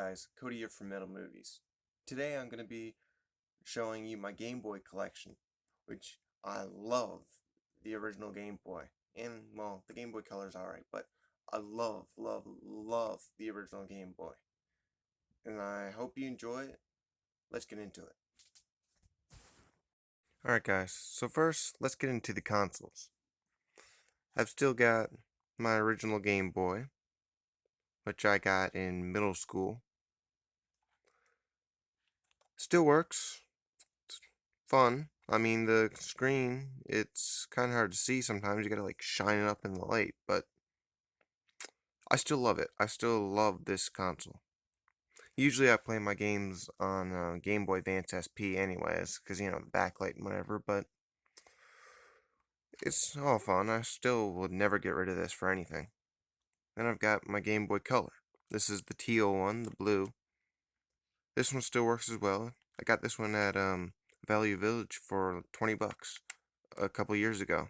guys, Cody here from Metal Movies. Today I'm going to be showing you my Game Boy collection, which I love the original Game Boy. And, well, the Game Boy Color is alright, but I love the original Game Boy. And I hope you enjoy it. Let's get into it. Alright guys, so first, let's get into the consoles. I've still got my original Game Boy, which I got in middle school. Still works. It's fun. I mean, the screen, it's kind of hard to see sometimes. You gotta like shine it up in the light, but I still love it. I still love this console. Usually I play my games on Game Boy Advance SP anyways, because, you know, the backlight and whatever, but it's all fun. I still would never get rid of this for anything. Then I've got my Game Boy Color. This is the teal one, the blue. This one still works as well. I got this one at Value Village for 20 bucks a couple years ago.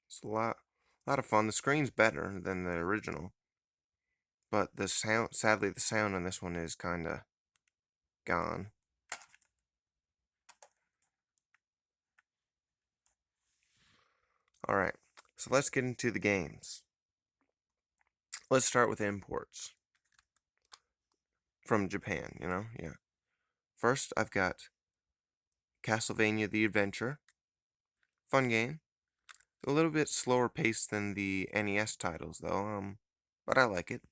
It's a lot of fun. The screen's better than the original, but the sound, sadly, the sound on this one is kind of gone. All right, so let's get into the games. Let's start with imports from Japan. Yeah. First, I've got Castlevania: The Adventure. Fun game. A little bit slower paced than the NES titles, though. But I like it.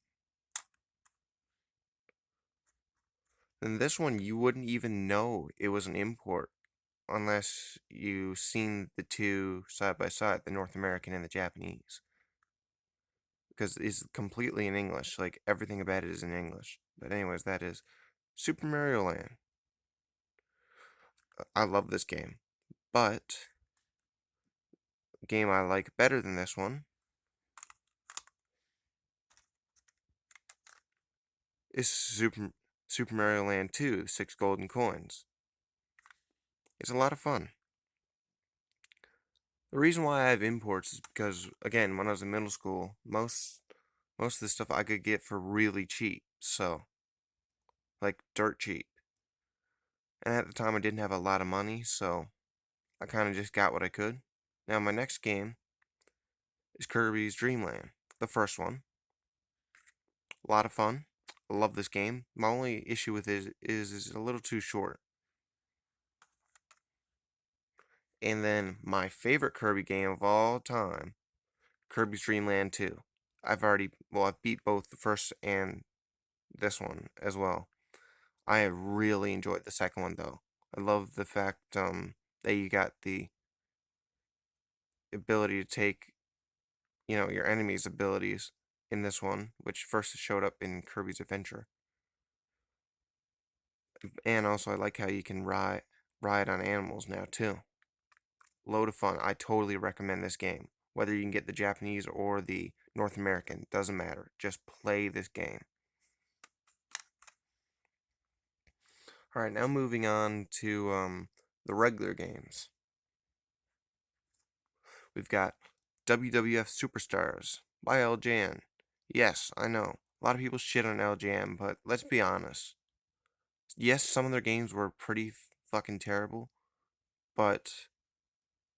And this one, you wouldn't even know it was an import unless you seen the two side by side, the North American and the Japanese. Because it's completely in English. Like, everything about it is in English. But anyways, that is Super Mario Land. I love this game. But a game I like better than this one is Super Mario Land 2, 6 Golden Coins. It's a lot of fun. The reason why I have imports is because, again, when I was in middle school, most of the stuff I could get for really cheap. So, like, dirt cheap. And at the time, I didn't have a lot of money, so I kind of just got what I could. Now, my next game is Kirbys Dreamland, the first one. A lot of fun. I love this game. My only issue with it is a little too short. And then my favorite Kirby game of all time, Kirbys Dreamland 2. I've beat both the first and this one as well. I have really enjoyed the second one, though. I love the fact that you got the ability to take, your enemy's abilities in this one, which first showed up in Kirby's Adventure. And also, I like how you can ride on animals now, too. Load of fun. I totally recommend this game. Whether you can get the Japanese or the North American, doesn't matter. Just play this game. Alright, now moving on to the regular games. We've got WWF Superstars by LJN. Yes, I know. A lot of people shit on LJN, but let's be honest. Yes, some of their games were pretty fucking terrible, but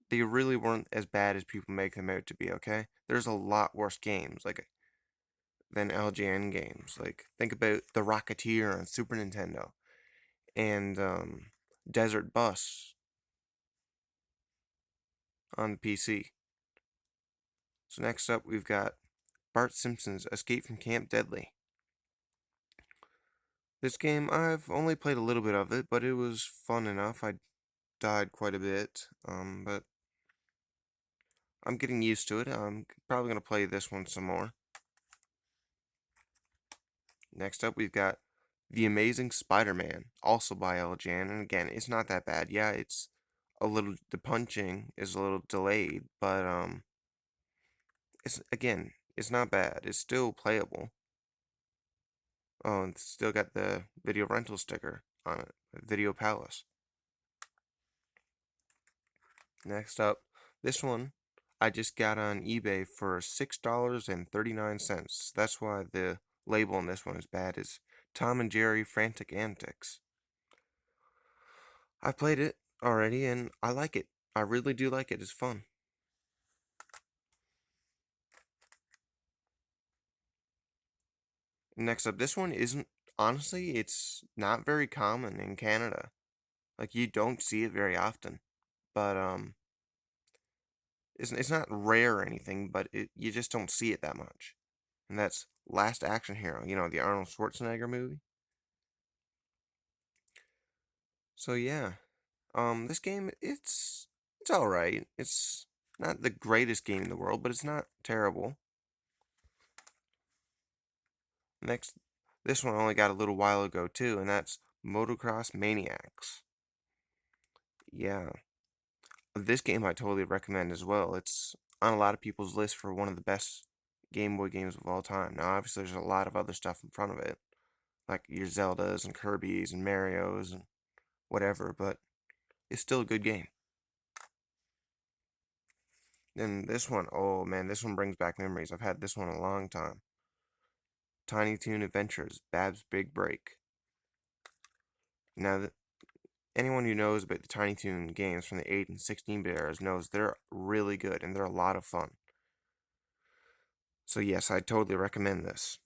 they really weren't as bad as people make them out to be, okay? There's a lot worse games than LJN games. Like, think about The Rocketeer on Super Nintendo and Desert Bus on the PC. So next up, we've got Bart Simpson's Escape from Camp Deadly. This game, I've only played a little bit of it, but it was fun enough. I died quite a bit, but I'm getting used to it. I'm probably going to play this one some more. Next up, we've got The Amazing Spider-Man, also by LJN, and again, it's not that bad. Yeah, the punching is a little delayed, but it's not bad. It's still playable. Oh, and it's still got the video rental sticker on it, Video Palace. Next up, this one I just got on eBay for $6.39. That's why the label on this one is bad, is Tom and Jerry Frantic Antics. I played it already and I like it. I really do like it. It's fun. Next up, this one isn't, honestly, it's not very common in Canada. Like, you don't see it very often. But, it's not rare or anything, but you just don't see it that much. And that's Last Action Hero, the Arnold Schwarzenegger movie. So yeah, this game, it's all right. It's not the greatest game in the world, but it's not terrible. Next, this one only got a little while ago too, and that's Motocross Maniacs. Yeah, this game I totally recommend as well. It's on a lot of people's list for one of the best Game Boy games of all time. Now, obviously, there's a lot of other stuff in front of it, like your Zeldas and Kirbys and Marios and whatever, but it's still a good game. And this one, oh man, this one brings back memories. I've had this one a long time. Tiny Toon Adventures, Bab's Big Break. Now, anyone who knows about the Tiny Toon games from the 8 and 16-bit eras knows they're really good and they're a lot of fun. So yes, I totally recommend this.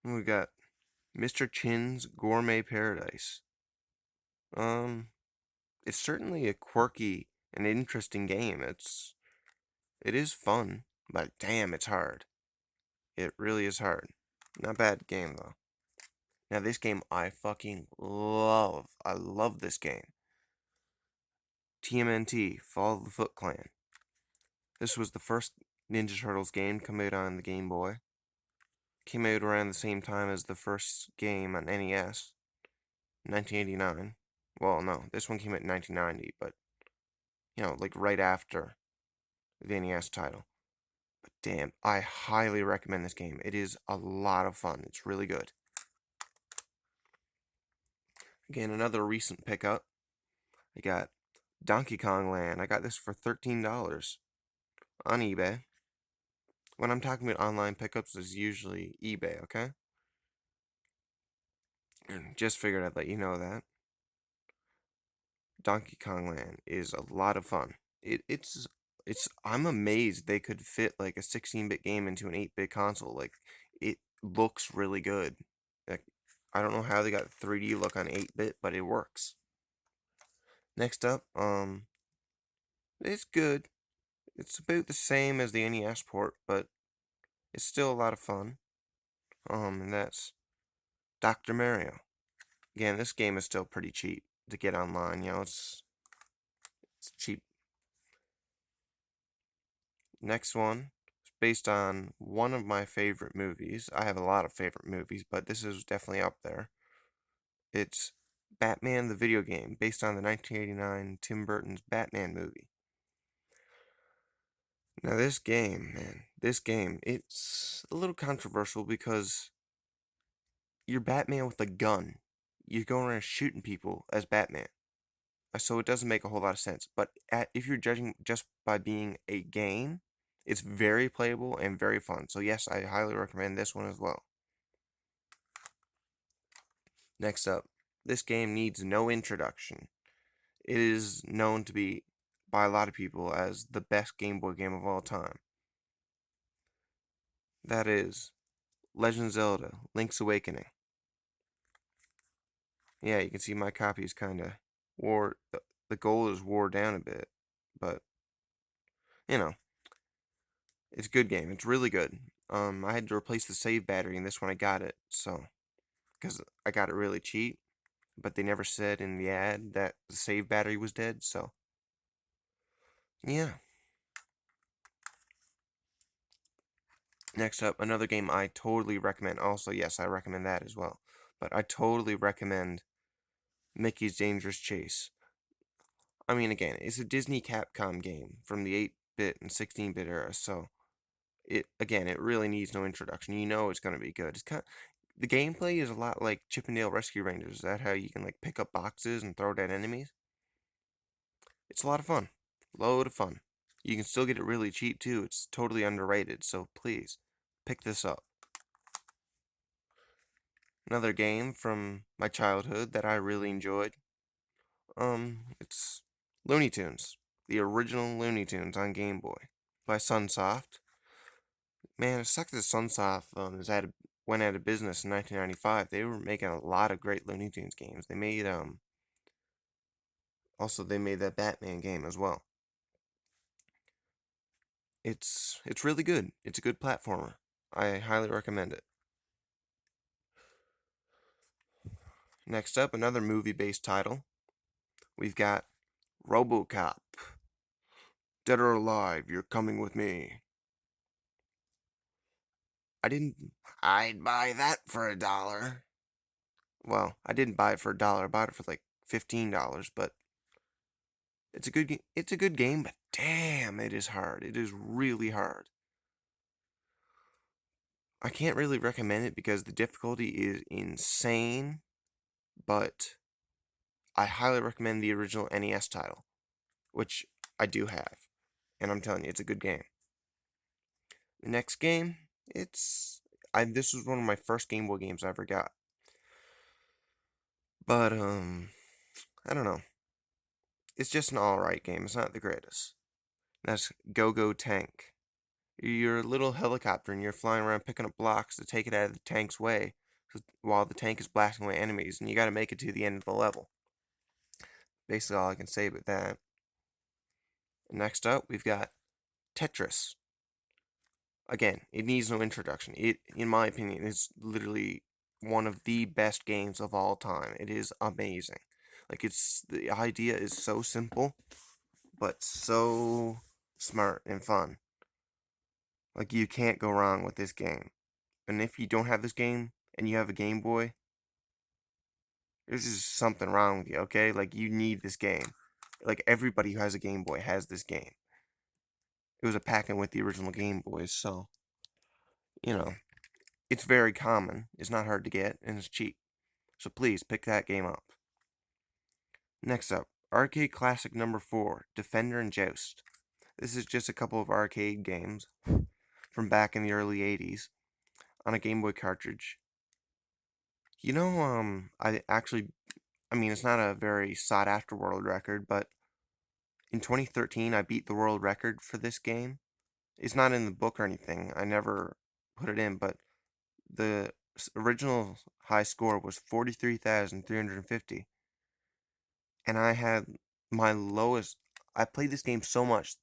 We got Mr. Chin's Gourmet Paradise. It's certainly a quirky and interesting game. It is fun, but damn, it's hard. It really is hard. Not bad game though. Now this game I fucking love. I love this game. TMNT, Fall of the Foot Clan. This was the first Ninja Turtles game to come out on the Game Boy. Came out around the same time as the first game on NES, 1989. Well, no, this one came out in 1990, but, like right after the NES title. But damn, I highly recommend this game. It is a lot of fun. It's really good. Again, another recent pickup. I got Donkey Kong Land. I got this for $13 on eBay. When I'm talking about online pickups, it's usually eBay, okay? And just figured I'd let you know that. Donkey Kong Land is a lot of fun. It's I'm amazed they could fit like a 16-bit game into an 8-bit console. Like it looks really good. Like I don't know how they got 3D look on 8-bit, but it works. Next up, it's good. It's about the same as the NES port, but it's still a lot of fun. And that's Dr. Mario. Again, this game is still pretty cheap to get online. It's cheap. Next one is based on one of my favorite movies. I have a lot of favorite movies, but this is definitely up there. It's Batman the video game, based on the 1989 Tim Burton's Batman movie. Now this game, man, it's a little controversial because you're Batman with a gun. You're going around shooting people as Batman. So it doesn't make a whole lot of sense. But if you're judging just by being a game, it's very playable and very fun. So yes, I highly recommend this one as well. Next up, this game needs no introduction. It is known to be, by a lot of people, as the best Game Boy game of all time. That is Legend of Zelda, Link's Awakening. Yeah, you can see my copy is kind of the gold is wore down a bit, but it's a good game. It's really good. I had to replace the save battery in this when I got it, so because I got it really cheap, but they never said in the ad that the save battery was dead, so yeah. Next up, another game I totally recommend. Also, yes, I recommend that as well. But I totally recommend Mickey's Dangerous Chase. I mean, again, it's a Disney Capcom game from the 8-bit and 16-bit era, so it really needs no introduction. You know it's going to be good. The gameplay is a lot like Chip 'n Dale Rescue Rangers. Is that how you can like pick up boxes and throw it at enemies? It's a lot of fun. Load of fun. You can still get it really cheap too. It's totally underrated, so please pick this up. Another game from my childhood that I really enjoyed. It's Looney Tunes, the original Looney Tunes on Game Boy by Sunsoft. Man, it sucks that Sunsoft went out of business in 1995. They were making a lot of great Looney Tunes games. They made they made that Batman game as well. It's really good. It's a good platformer. I highly recommend it. Next up, another movie-based title. We've got Robocop. Dead or alive, you're coming with me. I didn't. I'd buy that for $1. Well, I didn't buy it for $1. I bought it for like $15, but it's a good game, but damn, it is hard. It is really hard. I can't really recommend it because the difficulty is insane, but I highly recommend the original NES title, which I do have, and I'm telling you, it's a good game. The next game, this was one of my first Game Boy games I ever got. But I don't know. It's just an alright game. It's not the greatest. That's Go-Go Tank. You're a little helicopter and you're flying around picking up blocks to take it out of the tank's way while the tank is blasting away enemies, and you gotta make it to the end of the level. Basically all I can say about that. Next up, we've got Tetris. Again, it needs no introduction. It, in my opinion, is literally one of the best games of all time. It is amazing. Like, the idea is so simple, but so smart and fun. Like, you can't go wrong with this game. And if you don't have this game and you have a Game Boy, there's just something wrong with you, okay? Like, you need this game. Like, everybody who has a Game Boy has this game. It was a pack-in with the original Game Boys, so, you know, it's very common. It's not hard to get, and it's cheap. So please, pick that game up. Next up, Arcade Classic number 4, Defender and Joust. This is just a couple of arcade games from back in the early 80s on a Game Boy cartridge. You know, I mean, it's not a very sought after world record, but in 2013, I beat the world record for this game. It's not in the book or anything. I never put it in, but the original high score was 43,350. And I had my lowest. I played this game so much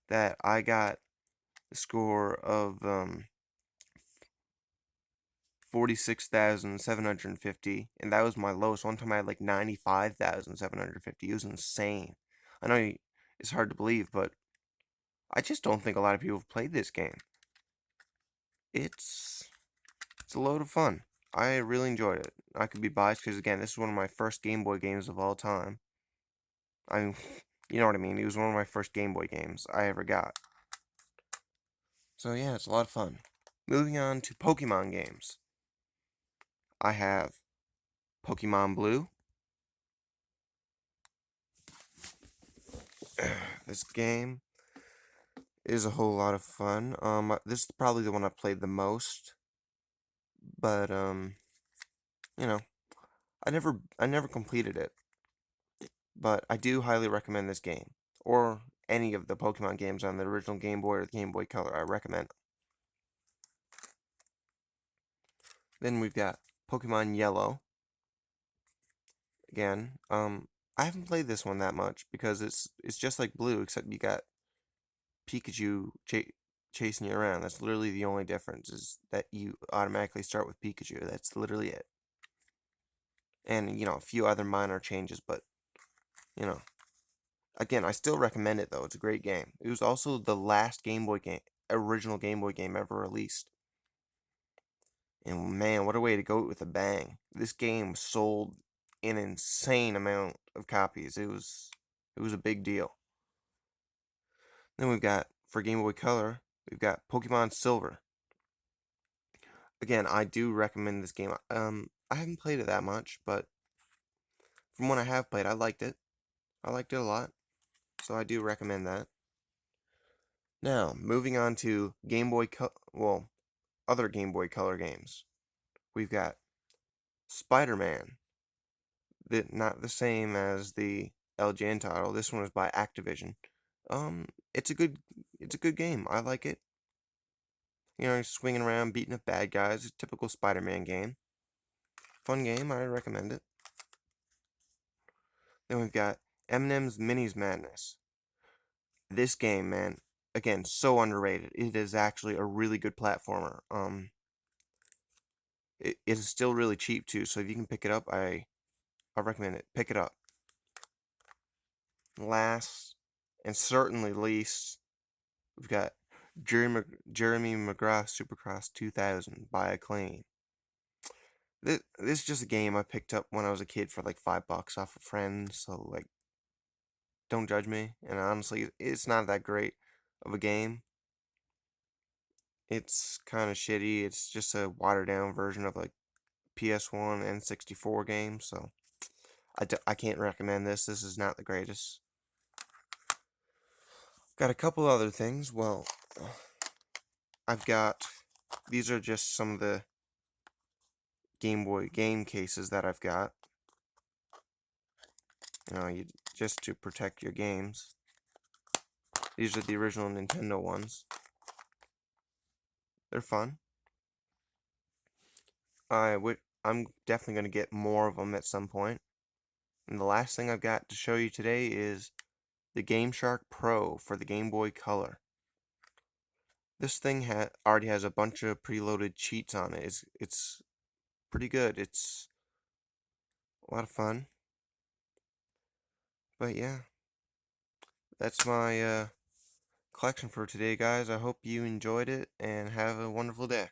that I got the score of 46,750, and that was my lowest. One time I had like 95,750. It was insane. I know it's hard to believe, but I just don't think a lot of people have played this game. It's a load of fun. I really enjoyed it. I could be biased because again, this is one of my first Game Boy games of all time. I mean, you know what I mean. It was one of my first Game Boy games I ever got. So yeah, it's a lot of fun. Moving on to Pokemon games. I have Pokemon Blue. This game is a whole lot of fun. This is probably the one I played the most. But you know, I never completed it. But I do highly recommend this game. Or any of the Pokemon games on the original Game Boy or the Game Boy Color. I recommend them. Then we've got Pokemon Yellow. Again, I haven't played this one that much because it's just like Blue, except you got Pikachu chasing you around. That's literally the only difference, is that you automatically start with Pikachu. That's literally it. And, you know, a few other minor changes, but, you know. Again, I still recommend it, though. It's a great game. It was also the last original Game Boy game ever released. And man, what a way to go with a bang. This game sold an insane amount of copies. It was a big deal. Then we've got, for Game Boy Color, we've got Pokemon Silver. Again, I do recommend this game. I haven't played it that much, but from what I have played, I liked it. I liked it a lot. So I do recommend that. Now, moving on to other Game Boy Color games. We've got SpiderMan, not the same as the LJN title. This one is by Activision. It's a good game. I like it. You know, swinging around, beating up bad guys. A typical Spider-Man game. Fun game. I recommend it. Then we've got Eminem's Minis Madness. This game, man, again, so underrated. It is actually a really good platformer. It is still really cheap too, so if you can pick it up, I recommend it. Pick it up. Last and certainly least, we've got Jeremy McGrath Supercross 2000 by Acclaim. This is just a game I picked up when I was a kid for like $5 off of friends, so like, don't judge me. And honestly, it's not that great of a game. It's kind of shitty. It's just a watered down version of like PS1 and 64 games, so I can't recommend this. This is not the greatest. Got a couple other things. Well, I've got, these are just some of the Game Boy game cases that I've got. You know, just to protect your games. These are the original Nintendo ones. They're fun. I'm definitely going to get more of them at some point. And the last thing I've got to show you today is the Game Shark Pro for the Game Boy Color. This thing already has a bunch of preloaded cheats on it. It's pretty good. It's a lot of fun. But yeah, that's my collection for today, guys. I hope you enjoyed it and have a wonderful day.